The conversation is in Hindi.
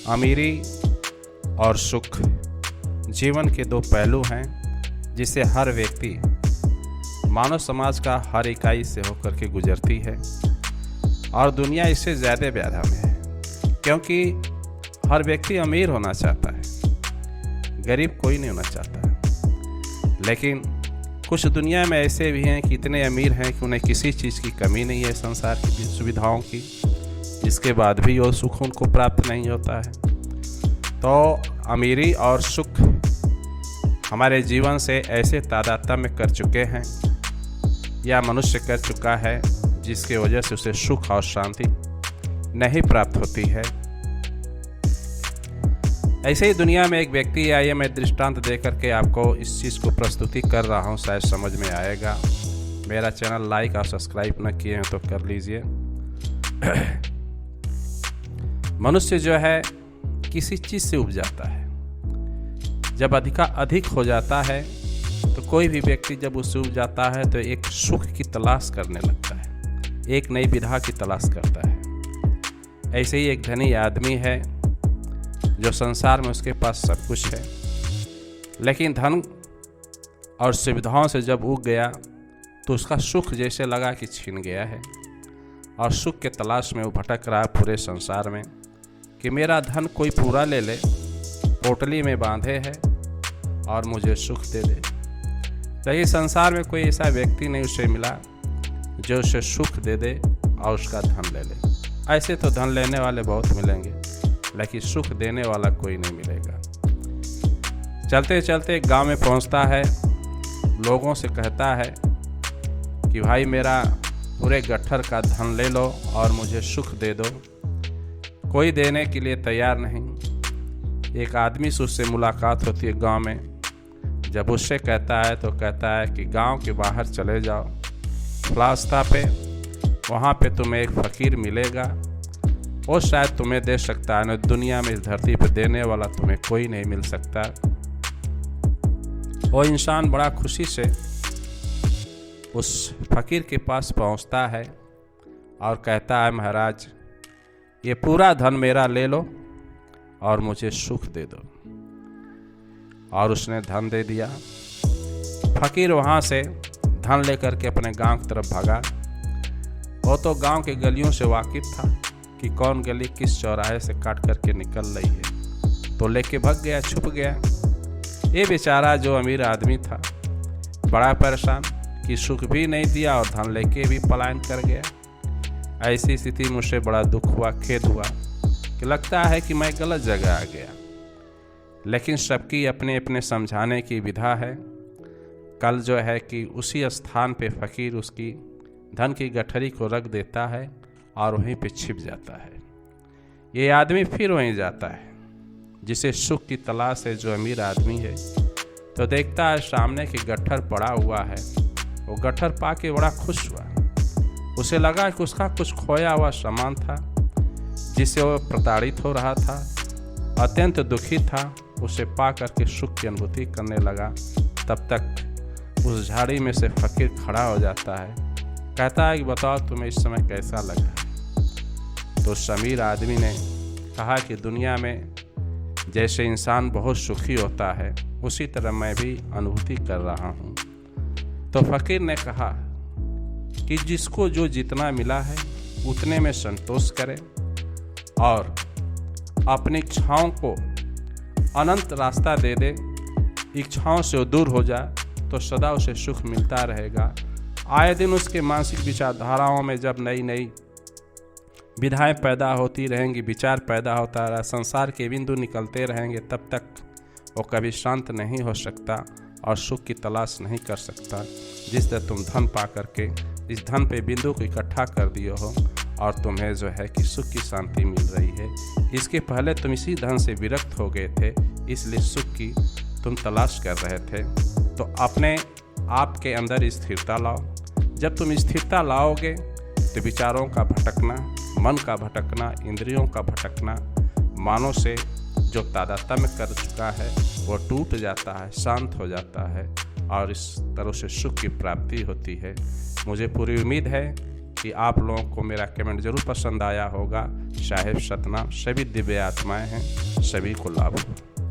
अमीरी और सुख जीवन के दो पहलू हैं जिसे हर व्यक्ति मानव समाज का हर इकाई से होकर के गुजरती है और दुनिया इससे ज़्यादा व्याधा में है, क्योंकि हर व्यक्ति अमीर होना चाहता है, गरीब कोई नहीं होना चाहता। लेकिन कुछ दुनिया में ऐसे भी हैं कि इतने अमीर हैं कि उन्हें किसी चीज़ की कमी नहीं है संसार की सुविधाओं की, इसके बाद भी वो सुख उनको प्राप्त नहीं होता है। तो अमीरी और सुख हमारे जीवन से ऐसे तादात्म्य कर चुके हैं या मनुष्य कर चुका है जिसके वजह से उसे सुख और शांति नहीं प्राप्त होती है। ऐसे ही दुनिया में एक व्यक्ति है, ये मैं दृष्टांत दे करके आपको इस चीज़ को प्रस्तुति कर रहा हूँ, शायद समझ में आएगा। मेरा चैनल लाइक और सब्सक्राइब न किए हैं तो कर लीजिए। मनुष्य जो है किसी चीज़ से उब जाता है, जब अधिक हो जाता है तो कोई भी व्यक्ति जब उससे उब जाता है तो एक सुख की तलाश करने लगता है, एक नई विधा की तलाश करता है। ऐसे ही एक धनी आदमी है जो संसार में उसके पास सब कुछ है, लेकिन धन और सुविधाओं से जब उग गया तो उसका सुख जैसे लगा कि छीन गया है और सुख के तलाश में वो भटक रहा है पूरे संसार में कि मेरा धन कोई पूरा ले ले, पोटली में बांधे है और मुझे सुख दे दे। लेकिन संसार में कोई ऐसा व्यक्ति नहीं उसे मिला जो उसे सुख दे दे और उसका धन ले ले। ऐसे तो धन लेने वाले बहुत मिलेंगे, लेकिन सुख देने वाला कोई नहीं मिलेगा। चलते चलते गांव में पहुंचता है, लोगों से कहता है कि भाई मेरा पूरे गट्ठर का धन ले लो और मुझे सुख दे दो। कोई देने के लिए तैयार नहीं। एक आदमी से उससे मुलाकात होती है गांव में। जब उससे कहता है तो कहता है कि गांव के बाहर चले जाओ, रास्ता पे वहाँ पे तुम्हें एक फ़कीर मिलेगा, वो शायद तुम्हें दे सकता है, न दुनिया में इस धरती पर देने वाला तुम्हें कोई नहीं मिल सकता। वो इंसान बड़ा खुशी से उस फ़कीर के पास पहुंचता है और कहता है महाराज ये पूरा धन मेरा ले लो और मुझे सुख दे दो। और उसने धन दे दिया। फ़कीर वहाँ से धन लेकर के अपने गांव की तरफ भागा। वो तो गांव के गलियों से वाकिफ था कि कौन गली किस चौराहे से काट करके निकल रही है, तो लेके भाग गया, छुप गया। ये बेचारा जो अमीर आदमी था बड़ा परेशान कि सुख भी नहीं दिया और धन लेके भी पलायन कर गया। ऐसी स्थिति मुझे बड़ा दुख हुआ, खेद हुआ कि लगता है कि मैं गलत जगह आ गया। लेकिन सबकी अपने अपने समझाने की विधा है। कल जो है कि उसी स्थान पे फ़कीर उसकी धन की गठरी को रख देता है और वहीं पे छिप जाता है। ये आदमी फिर वहीं जाता है जिसे सुख की तलाश है, जो अमीर आदमी है, तो देखता है सामने की गट्ठर पड़ा हुआ है। वो गट्ठर पा के बड़ा खुश हुआ। उसे लगा कि उसका कुछ खोया हुआ सामान था जिससे वो प्रताड़ित हो रहा था, अत्यंत दुखी था। उसे पा करके सुख की अनुभूति करने लगा। तब तक उस झाड़ी में से फ़कीर खड़ा हो जाता है, कहता है कि बताओ तुम्हें इस समय कैसा लगा। तो अमीर आदमी ने कहा कि दुनिया में जैसे इंसान बहुत सुखी होता है उसी तरह मैं भी अनुभूति कर रहा हूँ। तो फ़कीर ने कहा कि जिसको जो जितना मिला है उतने में संतोष करे और अपनी इच्छाओं को अनंत रास्ता दे दे, इच्छाओं से वो दूर हो जाए तो सदा उसे सुख मिलता रहेगा। आए दिन उसके मानसिक विचारधाराओं में जब नई नई विधाएं पैदा होती रहेंगी, विचार पैदा होता रहा, संसार के बिंदु निकलते रहेंगे, तब तक वो कभी शांत नहीं हो सकता और सुख की तलाश नहीं कर सकता। जिस तरह तुम धन पा करके इस धन पे बिंदु को इकट्ठा कर दिए हो और तुम्हें जो है कि सुख की शांति मिल रही है। इसके पहले तुम इसी धन से विरक्त हो गए थे, इसलिए सुख की तुम तलाश कर रहे थे। तो अपने आप के अंदर स्थिरता लाओ। जब तुम स्थिरता लाओगे तो विचारों का भटकना, मन का भटकना, इंद्रियों का भटकना, मानों से जो तादात्म्य कर चुका है वो टूट जाता है, शांत हो जाता है और इस तरह से सुख की प्राप्ति होती है। मुझे पूरी उम्मीद है कि आप लोगों को मेरा कमेंट जरूर पसंद आया होगा। साहिब सतनाम, सभी दिव्य आत्माएं हैं, सभी को लाभ हो।